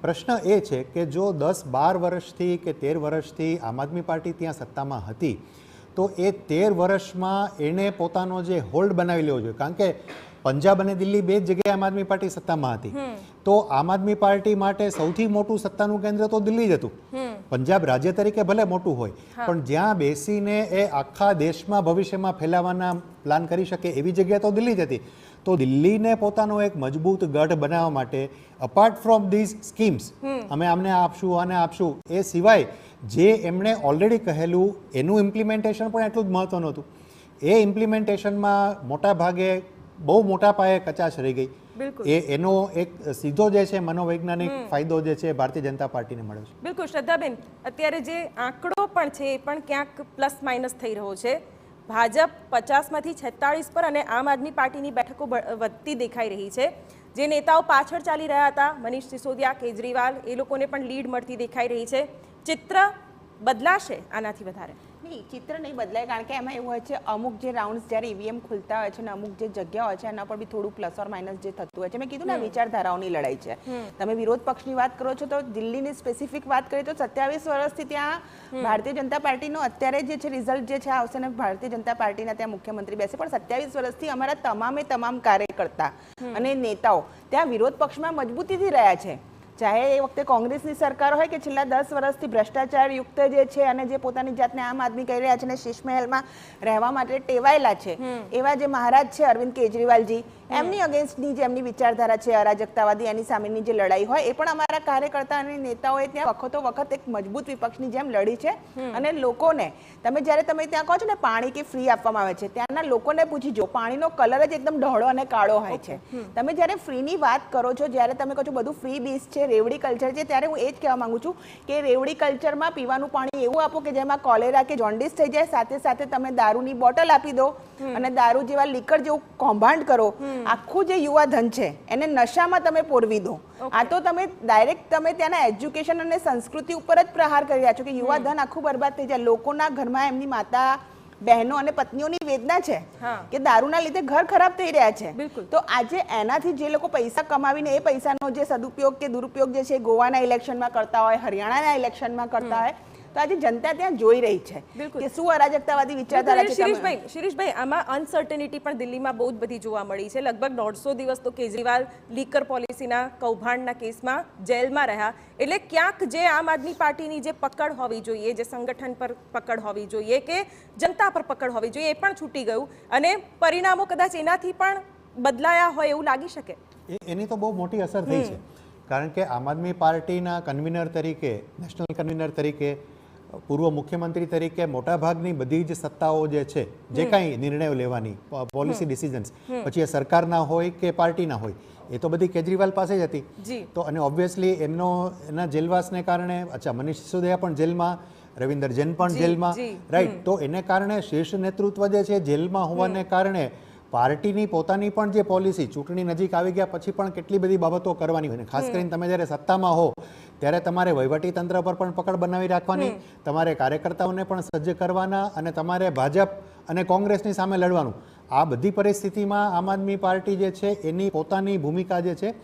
પ્રશ્ન એ છે કે જો 10-12 વર્ષથી કે 13 વર્ષથી આમ આદમી પાર્ટી ત્યાં સત્તામાં હતી તો એ 13 વર્ષમાં એને પોતાનો જે હોલ્ડ બનાવી લેવો જોઈએ, કારણ કે પંજાબ અને દિલ્હી બે જ જગ્યાએ આમ આદમી પાર્ટી સત્તામાં હતી, તો આમ આદમી પાર્ટી માટે સૌથી મોટું સત્તાનું કેન્દ્ર તો દિલ્હી જ હતું. પંજાબ રાજ્ય તરીકે ભલે મોટું હોય પણ જ્યાં બેસીને એ આખા દેશમાં ભવિષ્યમાં ફેલાવવાના પ્લાન કરી શકે એવી જગ્યા તો દિલ્હી જ હતી. તો દિલ્હીને પોતાનો એક મજબૂત ગઢ બનાવવા માટે અપાર્ટ ફ્રોમ ધીઝ સ્કીમ્સ, અમે આમને આપશું આને આપશું, એ સિવાય જે એમણે ઓલરેડી કહેલું એનું ઇમ્પ્લિમેન્ટેશન પણ એટલું જ મહત્વનું હતું. એ ઇમ્પ્લિમેન્ટેશનમાં મોટા ભાગે બહુ મોટા પાયે કચાશ રહી ગઈ. એનો એક સીધો જે છે મનોવૈજ્ઞાનિક ફાયદો જે છે ભારતીય જનતા પાર્ટીને મળ્યો છે. બિલકુલ શ્રદ્ધાબેન, અત્યારે જે આંકડો પણ છે એ પણ ક્યાંક પ્લસ માઇનસ થઈ રહ્યો છે. ભાજપ 50માંથી 46 પર અને આમ આદમી પાર્ટીની બેઠકો વધતી દેખાઈ રહી છે. જે નેતાઓ પાછળ ચાલી રહ્યા હતા, મનીષ સિસોદિયા, કેજરીવાલ, એ લોકોને પણ લીડ મળતી દેખાઈ રહી છે. ચિત્ર બદલાશે આનાથી વધારે? નહીં, ચિત્ર નહીં બદલાય, કારણ કે એમાં એવું હોય છે અમુક જે રાઉન્ડ્સ જ્યારે ઈવીએમ ખુલતા હોય છે અને અમુક જે જગ્યા હોય છે એના પર બી થોડું પ્લસ ઓર માઇનસ જે થતું હોય છે. મેં કીધું ને વિચારધારાઓની લડાઈ છે. તમે વિરોધ પક્ષની વાત કરો છો તો દિલ્હીની સ્પેસિફિક વાત કરીએ તો 27 વર્ષથી ત્યાં ભારતીય જનતા પાર્ટીનો અત્યારે જે છે રિઝલ્ટ જે છે આવશે ને ભારતીય જનતા પાર્ટીના ત્યાં મુખ્યમંત્રી બેસે, પણ 27 વર્ષથી અમારા તમામ કાર્યકર્તા અને નેતાઓ ત્યાં વિરોધ પક્ષમાં મજબૂતીથી રહ્યા છે. ચાહે એ વખતે કોંગ્રેસની સરકાર હોય કે છેલ્લા 10 વર્ષથી ભ્રષ્ટાચાર યુક્ત જે છે અને જે પોતાની જાતને આમ આદમી કહી રહ્યા છે અને શીશ મહેલમાં રહેવા માટે ટેવાયેલા છે એવા જે મહારાજ છે અરવિંદ કેજરીવાલજી, એમની અગેન્સ્ટની જે એમની વિચારધારા છે અરાજકતાવાદી, એની સામેની જે લડાઈ હોય એ પણ અમારા કાર્યકર્તા અને નેતાઓએ ત્યાં વખતો વખત એક મજબૂત વિપક્ષની જેમ લડી છે. અને લોકોને તમે ત્યાં કહો છો ને પાણી કે ફ્રી આપવામાં આવે છે, ત્યાંના લોકોને પૂછી જો, પાણીનો કલર જ એકદમ ઢળો અને કાળો હોય છે. તમે જ્યારે ફ્રીની વાત કરો છો, જ્યારે તમે કહો છો બધું ફ્રી બીચ છે, રેવડી કલ્ચર છે, ત્યારે હું એ જ કહેવા માંગુ છું કે રેવડી કલ્ચરમાં પીવાનું પાણી એવું આપો કે જેમાં કોલેરા કે જોન્ડિસ થઈ જાય, સાથે સાથે તમે દારૂની બોટલ આપી દો અને દારૂ જેવા લીકર જેવું કૌભાંડ કરો. આખું જે યુવા ધન છે એને નશામાં તમે પોરવી દો. આ તો તમે ડાયરેક્ટ તમે ત્યાંના એજ્યુકેશન અને સંસ્કૃતિ ઉપર જ પ્રહાર કરી રહ્યા છો કે યુવા ધન આખું બરબાદ થઈ જાય. લોકોના ઘરમાં એમની માતા, બહેનો અને પત્નીઓની વેદના છે કે દારૂના લીધે ઘર ખરાબ થઈ રહ્યા છે. તો આજે એનાથી જે લોકો પૈસા કમાવીને એ પૈસાનો જે સદુપયોગ કે દુરુપયોગ જે છે ગોવાના ઇલેક્શનમાં કરતા હોય, હરિયાણાના ઇલેક્શનમાં કરતા હોય, તો આજે જનતા ત્યાં જોઈ રહી છે કે શું અરાજકતાવાદી વિચારધારા છે. શિરીષભાઈ, આમાં અનસર્ટેનિટી પણ દિલ્હીમાં બહુ જ બધી જોવા મળી છે. લગભગ 150 દિવસ તો કેજરીવાલ લીકર પોલિસીના કૌભાંડના કેસમાં જેલમાં રહ્યા. એટલે ક્યાંક જે આમ આદમી પાર્ટીની જે પકડ હોવી જોઈએ, જે સંગઠન પર પકડ હોવી જોઈએ કે જનતા પર પકડ હોવી જોઈએ, એ પણ છૂટી ગયું અને પરિણામો કદાચ એનાથી પણ બદલાયા હોય એવું લાગી શકે. એની તો બહુ મોટી અસર થઈ છે, કારણ કે આમ આદમી પાર્ટીના કન્વીનર તરીકે, નેશનલ કન્વીનર તરીકે, પૂર્વ મુખ્યમંત્રી તરીકે મોટાભાગની બધી જ સત્તાઓ જે છે, જે કાંઈ નિર્ણયો લેવાની, પોલિસી ડિસિઝન્સ, પછી એ સરકારના હોય કે પાર્ટીના હોય, એ તો બધી કેજરીવાલ પાસે જ હતી. તો અને ઓબ્વિયસલી એના જેલવાસને કારણે, મનીષ સિસોદિયા પણ જેલમાં, રવિન્દર જૈન પણ જેલમાં, રાઈટ. તો એને કારણે શીર્ષ નેતૃત્વ જે છે જેલમાં હોવાને કારણે પાર્ટીની પોતાની પણ જે પોલિસી, ચૂંટણી નજીક આવી ગયા પછી પણ કેટલી બધી બાબતો કરવાની હોય. ખાસ કરીને તમે જ્યારે સત્તામાં હો ત્યારે તમારે વહીવટી તંત્ર પર પણ પકડ બનાવી રાખવાની, તમારે કાર્યકર્તાઓને પણ સજ્જ કરવાના અને તમારે ભાજપ અને કોંગ્રેસની સામે લડવાનું. આ બધી પરિસ્થિતિમાં આમ આદમી પાર્ટી જે છે એની પોતાની ભૂમિકા જે છે